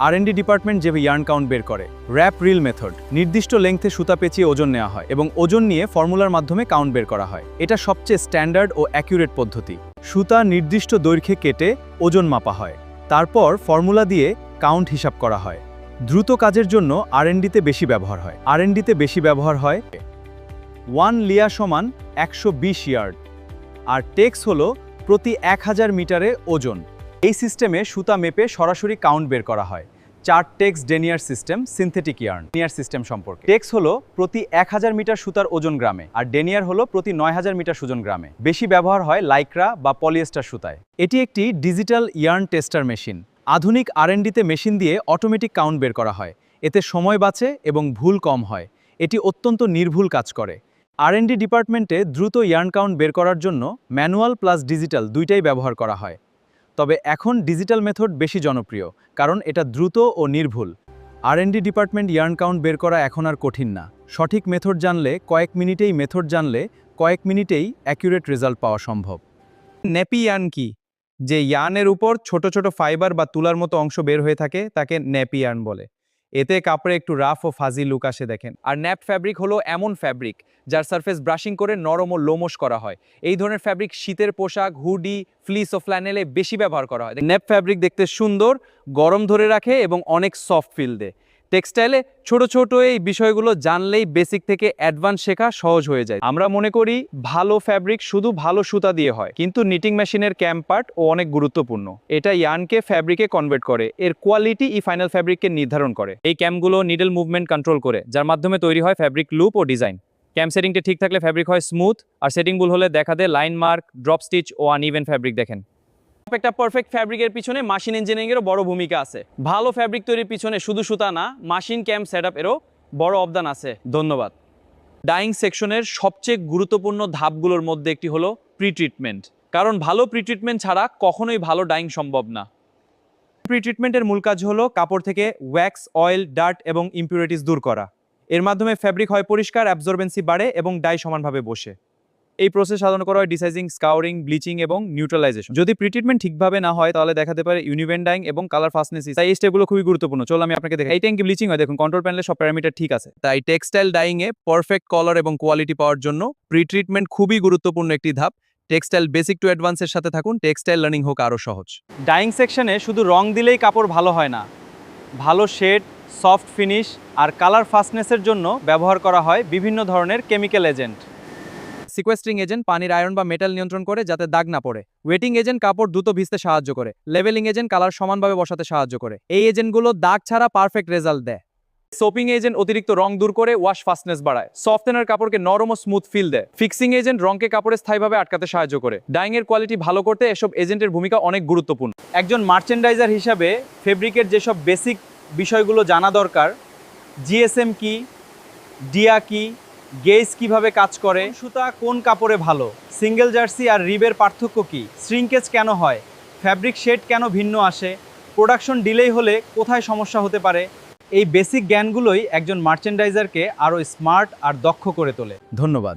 R&D department যে yarn count বের করে। র্যাপ রিল মেথড, নির্দিষ্ট লেংথে সুতা পেঁচিয়ে ওজন নেওয়া হয় এবং ওজন নিয়ে ফর্মুলার মাধ্যমে কাউন্ট বের করা হয়। এটা সবচেয়ে স্ট্যান্ডার্ড ও অ্যাকুরেট পদ্ধতি। সুতা নির্দিষ্ট দৈর্ঘ্যে কেটে ওজন মাপা হয়, তারপর ফর্মুলা দিয়ে কাউন্ট হিসাব করা হয়। দ্রুত কাজের জন্য R&Dতে বেশি ব্যবহার হয়। R&Dতে বেশি ব্যবহার হয় 1 লিয়া সমান 120 ইয়ার্ড, আর টেক্স হলো প্রতি 1000 মিটারে ওজন। এই সিস্টেমে সুতা মেপে সরাসরি কাউন্ট বের করা হয়। 4 tex denier system synthetic yarn denier system সম্পর্কে। টেক্স হলো প্রতি 1000 মিটার সুতার ওজন গ্রামে, আর ডেনিয়ার হলো প্রতি 9000 মিটার ওজন গ্রামে। বেশি ব্যবহার হয় লাইক্রা বা পলিয়েস্টার সুতায়। এটি একটি ডিজিটাল ইয়ার্ন টেস্টার মেশিন। আধুনিক R&Dতে মেশিন দিয়ে অটোমেটিক কাউন্ট বের করা হয়। এতে সময় বাঁচে এবং ভুল কম হয়। এটি অত্যন্ত নির্ভুল কাজ করে। R&D ডিপার্টমেন্টে দ্রুত ইয়ার্ন কাউন্ট বের করার জন্য ম্যানুয়াল প্লাস ডিজিটাল দুইটাই ব্যবহার করা হয়। তবে এখন ডিজিটাল মেথড বেশি জনপ্রিয়, কারণ এটা দ্রুত ও নির্ভুল। R&D ডিপার্টমেন্ট ইয়ার্ন কাউন্ট বের করা এখন আর কঠিন না। সঠিক মেথড জানলে কয়েক মিনিটেই অ্যাকুরেট রেজাল্ট পাওয়া সম্ভব। নেপি ইয়ার্ন কি? যে ইয়ার্নের উপর ছোট ছোট ফাইবার বা তুলার মতো অংশ বের হয়ে থাকে তাকে নেপি ইয়ার্ন বলে। এতে কাপড়ে একটু রাফ ও ফাজি লুক আসে দেখেন। আর ন্যাপ ফ্যাব্রিক হলো এমন ফ্যাব্রিক যার সারফেস ব্রাশিং করে নরম ও লোমশ করা হয়। এই ধরনের ফ্যাব্রিক শীতের পোশাক, হুডি, ফ্লিস ও ফ্ল্যানেলে বেশি ব্যবহার করা হয়। ন্যাপ ফ্যাব্রিক দেখতে সুন্দর, গরম ধরে রাখে এবং অনেক সফট ফিল দেয়। টেক্সটাইলে ছোট ছোট এই বিষয়গুলো জানলেই বেসিক থেকে অ্যাডভান্স শেখা সহজ হয়ে যায়। আমরা মনে করি ভালো ফ্যাব্রিক শুধু ভালো সুতা দিয়ে হয়, কিন্তু নিটিং মেশিনের ক্যাম্প পার্ট ও অনেক গুরুত্বপূর্ণ। এটা ইয়ার্নকে ফ্যাব্রিকে কনভার্ট করে, এর কোয়ালিটি ফাইনাল ফ্যাব্রিককে নির্ধারণ করে। এই ক্যাম্পগুলো নিডল মুভমেন্ট কন্ট্রোল করে, যার মাধ্যমে তৈরি হয় ফ্যাব্রিক লুপ ও ডিজাইন। ক্যাম্প সেটিংটা ঠিক থাকলে ফ্যাব্রিক হয় স্মুথ, আর সেটিং ভুল হলে দেখা দেয় লাইন মার্ক, ড্রপ স্টিচ ও আনইভেন ফ্যাব্রিক। দেখেন, একটা পারফেক্ট ফ্যাব্রিকের পিছনে মেশিন ইঞ্জিনিয়ারিংয়েরও বড় ভূমিকা আছে। ভালো ফ্যাব্রিক তৈরির পিছনে শুধু সুতা না, মেশিন ক্যাম্প সেটআপ এরও বড় অবদান আছে। ধন্যবাদ। ডাইং সেকশনের সবচেয়ে গুরুত্বপূর্ণ ধাপগুলোর মধ্যে একটি হলো প্রি ট্রিটমেন্ট, কারণ ভালো প্রি ট্রিটমেন্ট ছাড়া কখনোই ভালো ডাইং সম্ভব না। প্রি ট্রিটমেন্টের মূল কাজ হলো কাপড় থেকে ওয়্যাক্স, অয়েল, ডার্ট এবং ইমপিউরিটিস দূর করা। এর মাধ্যমে ফ্যাব্রিক হয় পরিষ্কার, অ্যাবজর্বেন্সি বাড়ে এবং ডাই সমানভাবে বসে। এই প্রসেস সাধারণত করা হয় ডিসাইজিং, স্কাউরিং, ব্লিচিং এবং নিউট্রালাইজেশন। যদি প্রি ট্রিটমেন্ট ঠিকভাবে না হয় তাহলে দেখাতে পারে ইউনিভেন ডাইং এবং কালার ফাস্টনেস। তাই এই স্টেপগুলো খুবই গুরুত্বপূর্ণ। চলো আমি আপনাকে দেখাই। এই ট্যাঙ্কে ব্লিচিং হয়, দেখুন কন্ট্রোল প্যানেলে সব প্যারামিটার ঠিক আছে। তাই টেক্সটাইল ডাইং এ পারফেক্ট কালার এবং কোয়ালিটি পাওয়ার জন্য প্রি ট্রিটমেন্ট খুবই গুরুত্বপূর্ণ একটি ধাপ। টেক্সটাইল বেসিক টু অ্যাডভান্সের সাথে থাকুন, টেক্সটাইল লার্নিং হোক আরও সহজ। ডাইং সেকশনে শুধু রং দিলেই কাপড় ভালো হয় না। ভালো শেড, সফট ফিনিশ আর কালার ফাস্টনেসের জন্য ব্যবহার করা হয় বিভিন্ন ধরনের কেমিক্যাল এজেন্ট। সিকোয়েস্ট্রিং এজেন্ট পানির আয়রন বা মেটাল নিয়ন্ত্রণ করে যাতে দাগ না পড়ে। ওয়েটিং এজেন্ট কাপড় দ্রুত ভিজতে সাহায্য করে। লেভেলিং এজেন্ট কালার সমানভাবে বসাতে সাহায্য করে। এই এজেন্টগুলো দাগ ছাড়া পারফেক্ট রেজাল্ট দেয়। সোপিং এজেন্ট অতিরিক্ত রং দূর করে ওয়াশ ফাস্টনেস বাড়ায়। সফটেনার কাপড়কে নরম ও স্মুথ ফিল দেয়। ফিক্সিং এজেন্ট রংকে কাপড়ে স্থায়ীভাবে আটকাতে সাহায্য করে। ডাইং এর কোয়ালিটি ভালো করতে এসব এজেন্টের ভূমিকা অনেক গুরুত্বপূর্ণ। একজন মার্চেন্ডাইজার হিসাবে ফেব্রিকের যেসব বেসিক বিষয়গুলো জানা দরকার, জিএসএম কি, ডিয়া কি, গেজ কিভাবে কাজ করে, সুতা কোন কাপড়ে ভালো, সিঙ্গেল জার্সি আর রিবের পার্থক্য কি, শ্রিঙ্কেজ কেন হয়, ফ্যাব্রিক শেড কেন ভিন্ন আসে, প্রোডাকশন ডিলেই হলে কোথায় সমস্যা হতে পারে, এই বেসিক জ্ঞানগুলোই একজন মার্চেন্ডাইজারকে আরও স্মার্ট আর দক্ষ করে তোলে। ধন্যবাদ।